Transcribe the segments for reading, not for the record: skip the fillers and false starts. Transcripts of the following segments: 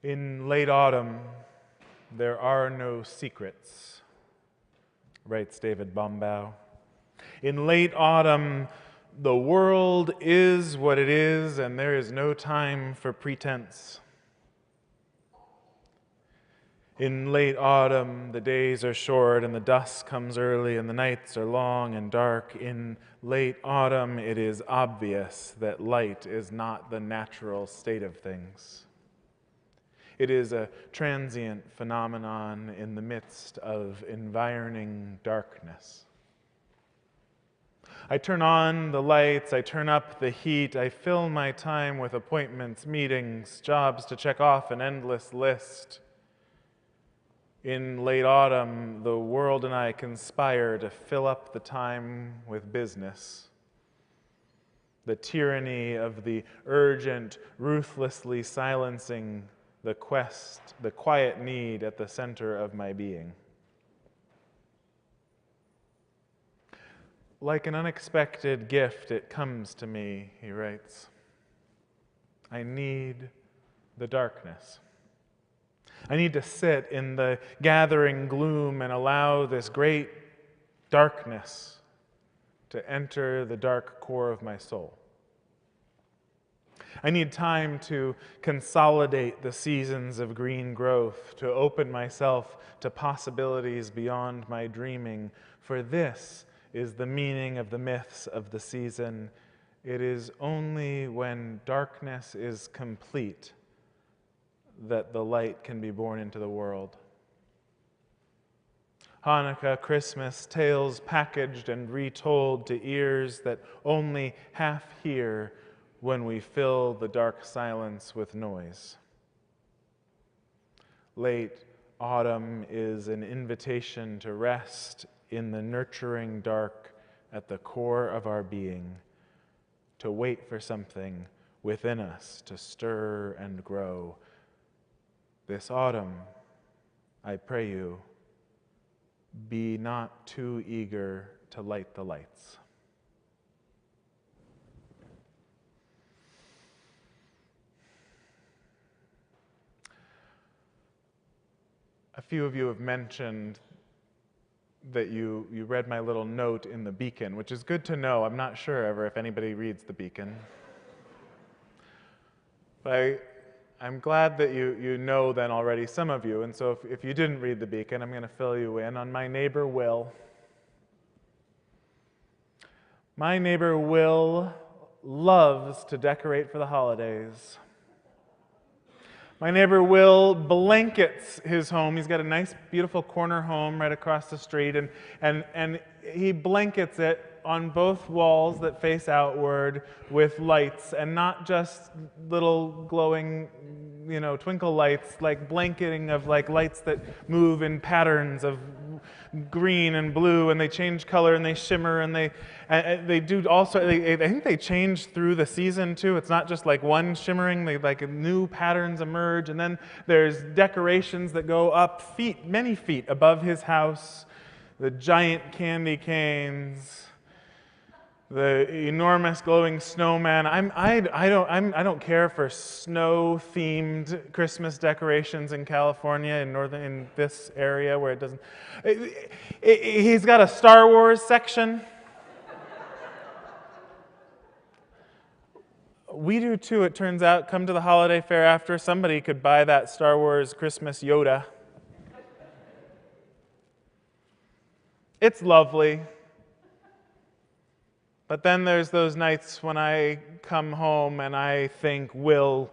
In late autumn, there are no secrets, writes David Bombau. In late autumn, the world is what it is, and there is no time for pretense. In late autumn, the days are short, and the dusk comes early, and the nights are long and dark. In late autumn, it is obvious that light is not the natural state of things. It is a transient phenomenon in the midst of environing darkness. I turn on the lights, I turn up the heat, I fill my time with appointments, meetings, jobs to check off an endless list. In late autumn, the world and I conspire to fill up the time with business. The tyranny of the urgent, ruthlessly silencing the quiet need at the center of my being. Like an unexpected gift, it comes to me, he writes. I need the darkness. I need to sit in the gathering gloom and allow this great darkness to enter the dark core of my soul. I need time to consolidate the seasons of green growth, to open myself to possibilities beyond my dreaming, for this is the meaning of the myths of the season. It is only when darkness is complete that the light can be born into the world. Hanukkah, Christmas, tales packaged and retold to ears that only half hear when we fill the dark silence with noise. Late autumn is an invitation to rest in the nurturing dark at the core of our being, to wait for something within us to stir and grow. This autumn, I pray you, be not too eager to light the lights. A few of you have mentioned that you read my little note in the Beacon, which is good to know. I'm not sure ever if anybody reads the Beacon. But I'm glad that you know then already, some of you. And so if you didn't read the Beacon, I'm going to fill you in on my neighbor Will. My neighbor Will loves to decorate for the holidays. My neighbor Will blankets his home. He's got a nice, beautiful corner home right across the street, and he blankets it on both walls that face outward with lights, and not just little glowing, twinkle lights, like blanketing of like lights that move in patterns of green and blue, and they change color and they shimmer, and they do also. I think they change through the season too. It's not just like one shimmering. They like new patterns emerge, and then there's decorations that go up many feet above his house. The giant candy canes, the enormous glowing snowman. I don't care for snow-themed Christmas decorations in California, in this area where it doesn't. He's got a Star Wars section. We do too, it turns out. Come to the holiday fair after. Somebody could buy that Star Wars Christmas Yoda. It's lovely. But then there's those nights when I come home and I think, Will,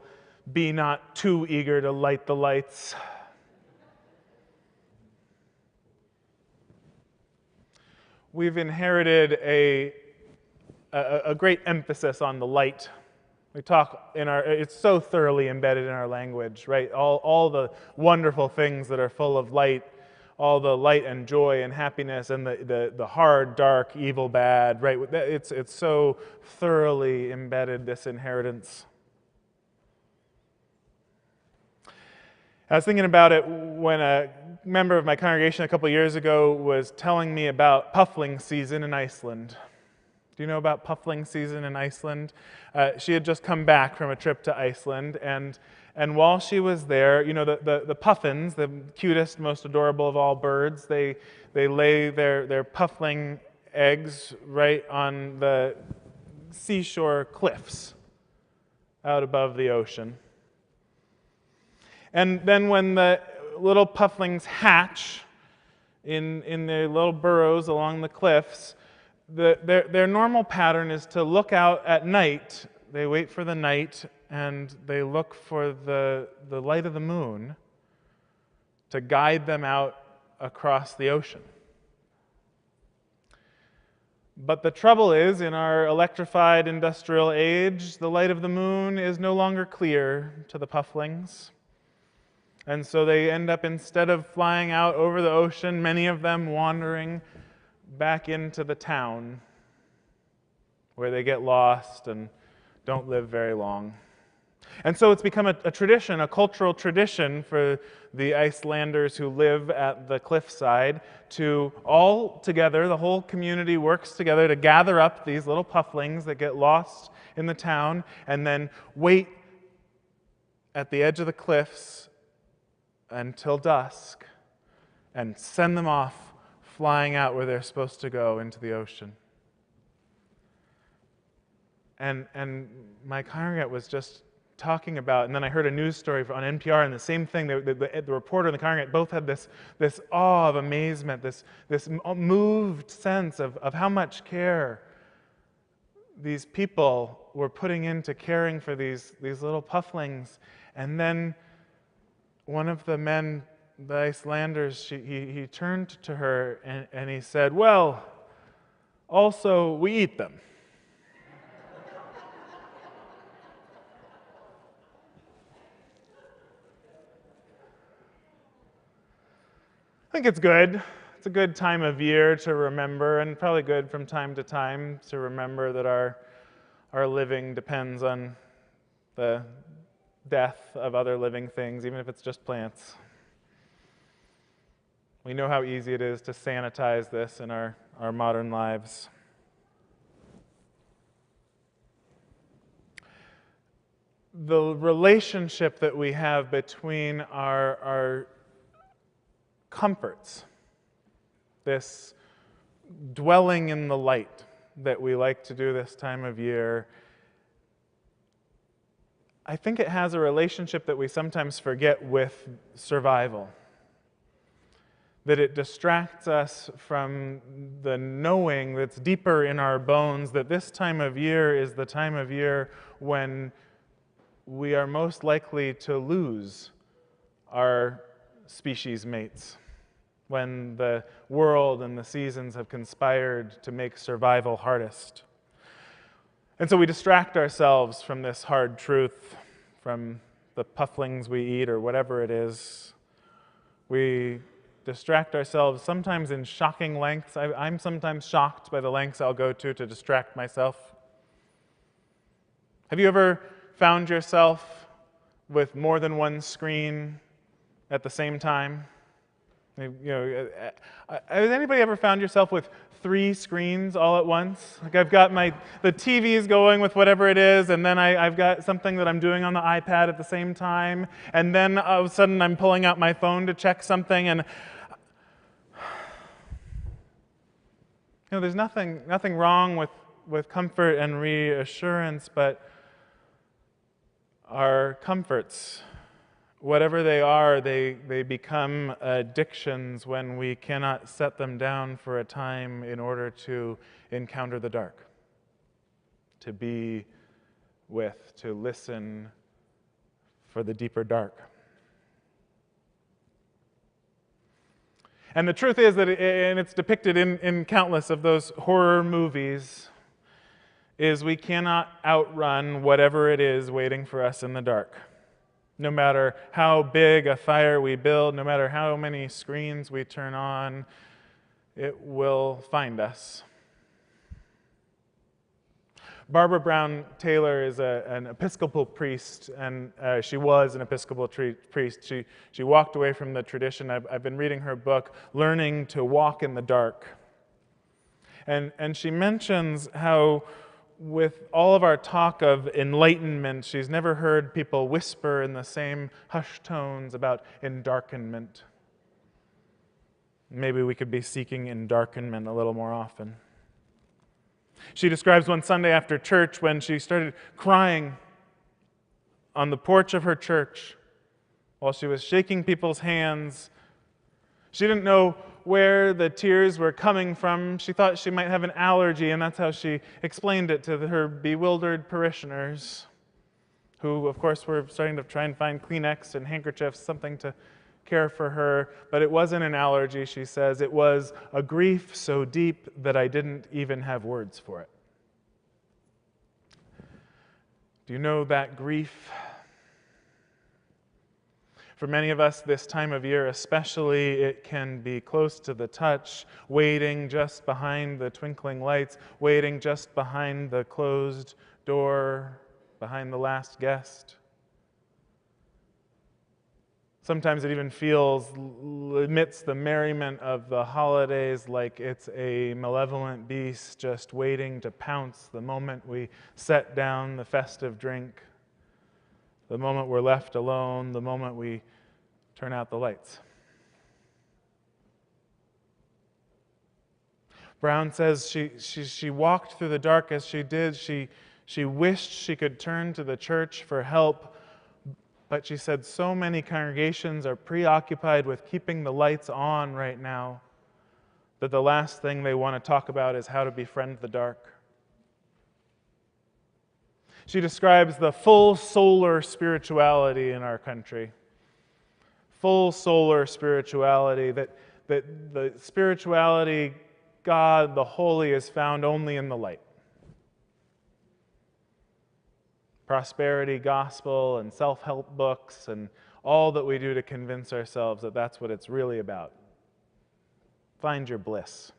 be not too eager to light the lights. We've inherited a great emphasis on the light. We talk it's so thoroughly embedded in our language, right? All the wonderful things that are full of light, all the light and joy and happiness, and the hard, dark, evil, bad, right? It's so thoroughly embedded, this inheritance. I was thinking about it when a member of my congregation a couple years ago was telling me about puffling season in Iceland. Do you know about puffling season in Iceland? She had just come back from a trip to Iceland, and while she was there, you know, the puffins, the cutest, most adorable of all birds, they lay their puffling eggs right on the seashore cliffs out above the ocean. And then when the little pufflings hatch in their little burrows along the cliffs, their normal pattern is to look out at night. They wait for the night, and they look for the light of the moon to guide them out across the ocean. But the trouble is, in our electrified industrial age, the light of the moon is no longer clear to the pufflings. And so they end up, instead of flying out over the ocean, many of them wandering back into the town, where they get lost and don't live very long. And so it's become a tradition, a cultural tradition for the Icelanders who live at the cliffside to all together, the whole community works together to gather up these little pufflings that get lost in the town and then wait at the edge of the cliffs until dusk and send them off flying out where they're supposed to go into the ocean. And my congregant was just talking about, and then I heard a news story on NPR, and the same thing, the reporter and the congregant both had this awe of amazement, this moved sense of how much care these people were putting into caring for these little pufflings. And then one of the men, the Icelanders, he turned to her and he said, "Well, also we eat them." I think it's good. It's a good time of year to remember, and probably good from time to time to remember that our living depends on the death of other living things, even if it's just plants. We know how easy it is to sanitize this in our modern lives. The relationship that we have between our comforts, this dwelling in the light that we like to do this time of year, I think it has a relationship that we sometimes forget with survival. That it distracts us from the knowing that's deeper in our bones that this time of year is the time of year when we are most likely to lose our species mates, when the world and the seasons have conspired to make survival hardest. And so we distract ourselves from this hard truth, from the pufflings we eat or whatever it is. We distract ourselves sometimes in shocking lengths. I'm sometimes shocked by the lengths I'll go to distract myself. Have you ever found yourself with more than one screen at the same time? You know, has anybody ever found yourself with 3 screens all at once? Like I've got the TV's going with whatever it is, and then I've got something that I'm doing on the iPad at the same time, and then all of a sudden I'm pulling out my phone to check something, and there's nothing wrong with comfort and reassurance, but our comforts, whatever they are, they become addictions when we cannot set them down for a time in order to encounter the dark, to be with, to listen for the deeper dark. And the truth is that, and it's depicted in countless of those horror movies, is we cannot outrun whatever it is waiting for us in the dark. No matter how big a fire we build, no matter how many screens we turn on, it will find us. Barbara Brown Taylor is an Episcopal priest, and she was an Episcopal priest. She walked away from the tradition. I've been reading her book, Learning to Walk in the Dark. And she mentions how, with all of our talk of enlightenment, she's never heard people whisper in the same hushed tones about endarkenment. Maybe we could be seeking endarkenment a little more often. She describes one Sunday after church when she started crying on the porch of her church while she was shaking people's hands. She didn't know where the tears were coming from. She thought she might have an allergy, and that's how she explained it to her bewildered parishioners, who, of course, were starting to try and find Kleenex and handkerchiefs, something to care for her. But it wasn't an allergy, she says. It was a grief so deep that I didn't even have words for it. Do you know that grief? For many of us this time of year especially, it can be close to the touch, waiting just behind the twinkling lights, waiting just behind the closed door, behind the last guest. Sometimes it even feels, amidst the merriment of the holidays, like it's a malevolent beast just waiting to pounce the moment we set down the festive drink, the moment we're left alone, the moment we turn out the lights. Brown says she walked through the dark as she did. She wished she could turn to the church for help, but she said so many congregations are preoccupied with keeping the lights on right now that the last thing they want to talk about is how to befriend the dark. She describes the full solar spirituality in our country. Full solar spirituality, that the spirituality, God, the holy, is found only in the light. Prosperity gospel and self-help books and all that we do to convince ourselves that that's what it's really about. Find your bliss.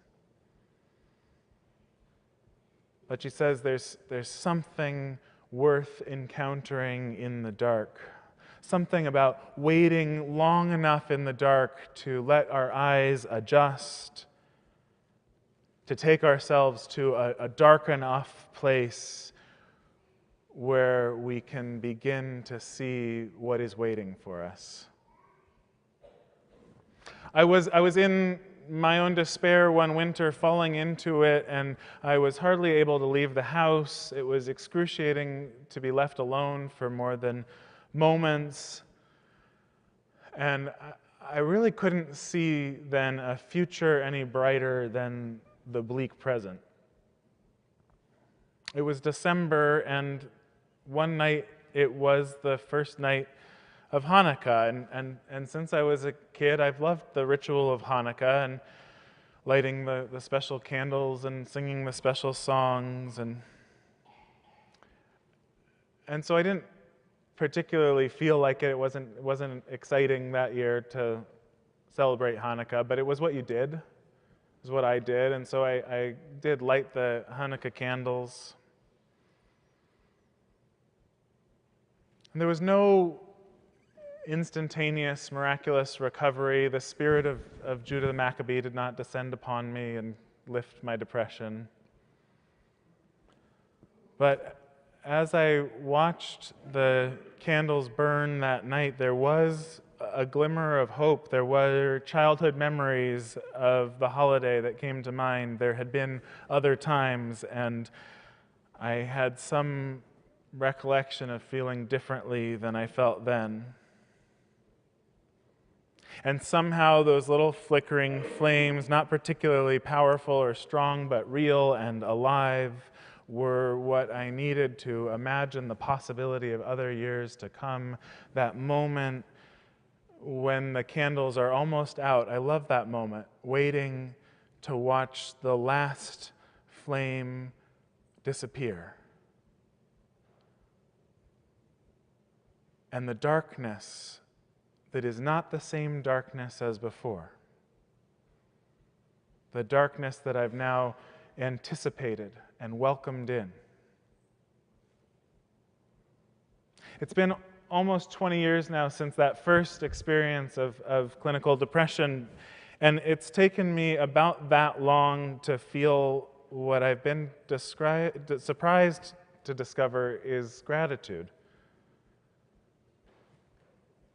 But she says there's something worth encountering in the dark. Something about waiting long enough in the dark to let our eyes adjust, to take ourselves to a dark enough place where we can begin to see what is waiting for us. I was in my own despair one winter, falling into it, and I was hardly able to leave the house. It was excruciating to be left alone for more than moments. And I really couldn't see then a future any brighter than the bleak present. It was December, and one night it was the first night of Hanukkah, and since I was a kid, I've loved the ritual of Hanukkah and lighting the special candles and singing the special songs, and so I didn't particularly feel like it wasn't exciting that year to celebrate Hanukkah, but it was what you did. It was what I did, and so I did light the Hanukkah candles. And there was no instantaneous, miraculous recovery. The spirit of Judah the Maccabee did not descend upon me and lift my depression. But as I watched the candles burn that night, there was a glimmer of hope. There were childhood memories of the holiday that came to mind. There had been other times, and I had some recollection of feeling differently than I felt then. And somehow those little flickering flames, not particularly powerful or strong, but real and alive, were what I needed to imagine the possibility of other years to come. That moment when the candles are almost out, I love that moment, waiting to watch the last flame disappear. And the darkness that is not the same darkness as before. The darkness that I've now anticipated and welcomed in. It's been almost 20 years now since that first experience of clinical depression, and it's taken me about that long to feel what I've been surprised to discover is gratitude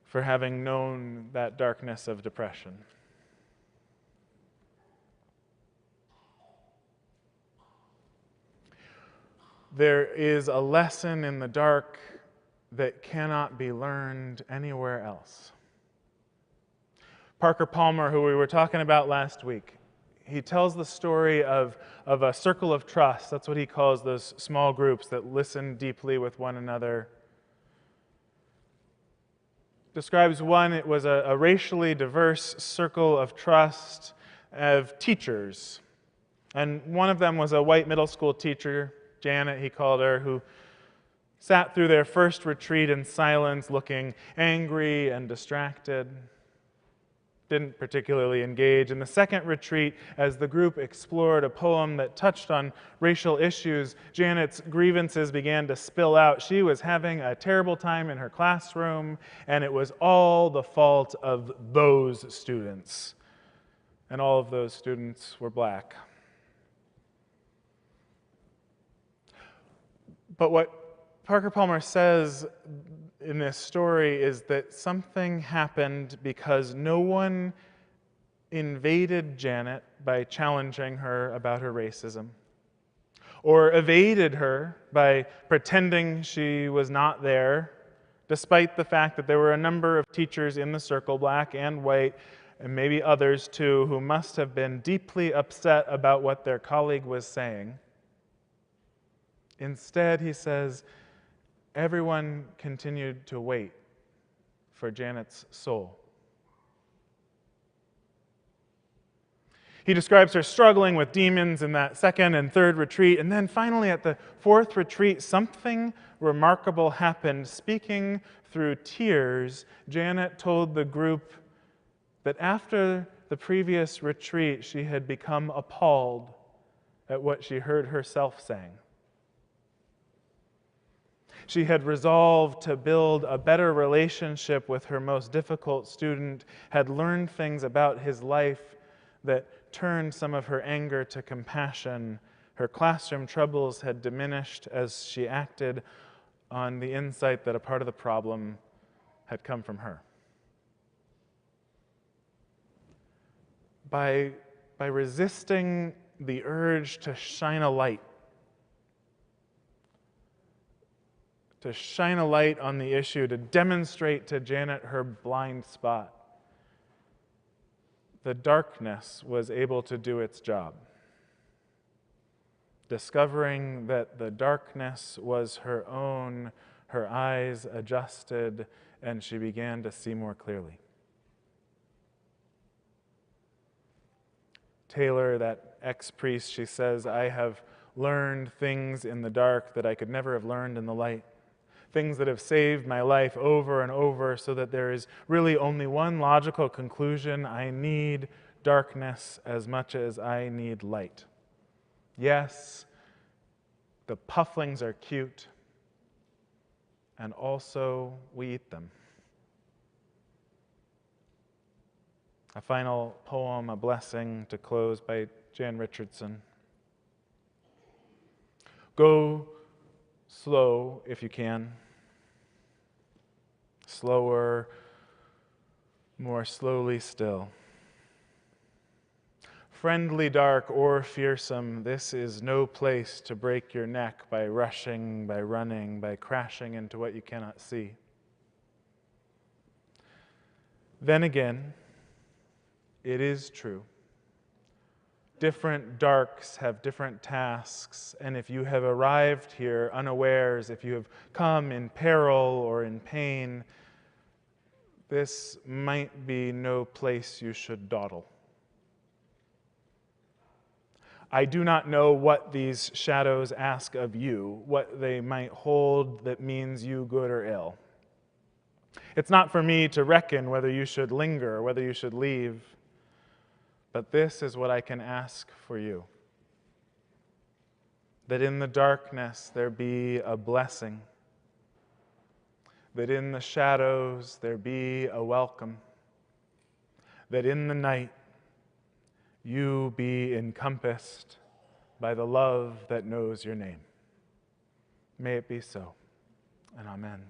for having known that darkness of depression. There is a lesson in the dark that cannot be learned anywhere else. Parker Palmer, who we were talking about last week, he tells the story of a circle of trust. That's what he calls those small groups that listen deeply with one another. Describes one, it was a racially diverse circle of trust of teachers. And one of them was a white middle school teacher, Janet, he called her, who sat through their first retreat in silence, looking angry and distracted. Didn't particularly engage. In the second retreat, as the group explored a poem that touched on racial issues, Janet's grievances began to spill out. She was having a terrible time in her classroom, and it was all the fault of those students. And all of those students were black. But what Parker Palmer says in this story is that something happened because no one invaded Janet by challenging her about her racism, or evaded her by pretending she was not there, despite the fact that there were a number of teachers in the circle, black and white, and maybe others too, who must have been deeply upset about what their colleague was saying. Instead, he says, everyone continued to wait for Janet's soul. He describes her struggling with demons in that second and third retreat, and then finally at the fourth retreat, something remarkable happened. Speaking through tears, Janet told the group that after the previous retreat, she had become appalled at what she heard herself saying. She had resolved to build a better relationship with her most difficult student, had learned things about his life that turned some of her anger to compassion. Her classroom troubles had diminished as she acted on the insight that a part of the problem had come from her. By resisting the urge to shine a light on the issue, to demonstrate to Janet her blind spot, the darkness was able to do its job. Discovering that the darkness was her own, her eyes adjusted, and she began to see more clearly. Taylor, that ex-priest, she says, I have learned things in the dark that I could never have learned in the light. Things that have saved my life over and over, so that there is really only one logical conclusion. I need darkness as much as I need light. Yes, the pufflings are cute, and also we eat them. A final poem, A Blessing, to close, by Jan Richardson. Go slow if you can. Slower, more slowly still. Friendly dark or fearsome, this is no place to break your neck by rushing, by running, by crashing into what you cannot see. Then again, it is true. Different darks have different tasks, and if you have arrived here unawares, if you have come in peril or in pain, this might be no place you should dawdle. I do not know what these shadows ask of you, what they might hold that means you good or ill. It's not for me to reckon whether you should linger, whether you should leave, but this is what I can ask for you. That in the darkness there be a blessing, that in the shadows there be a welcome, that in the night you be encompassed by the love that knows your name. May it be so, and amen.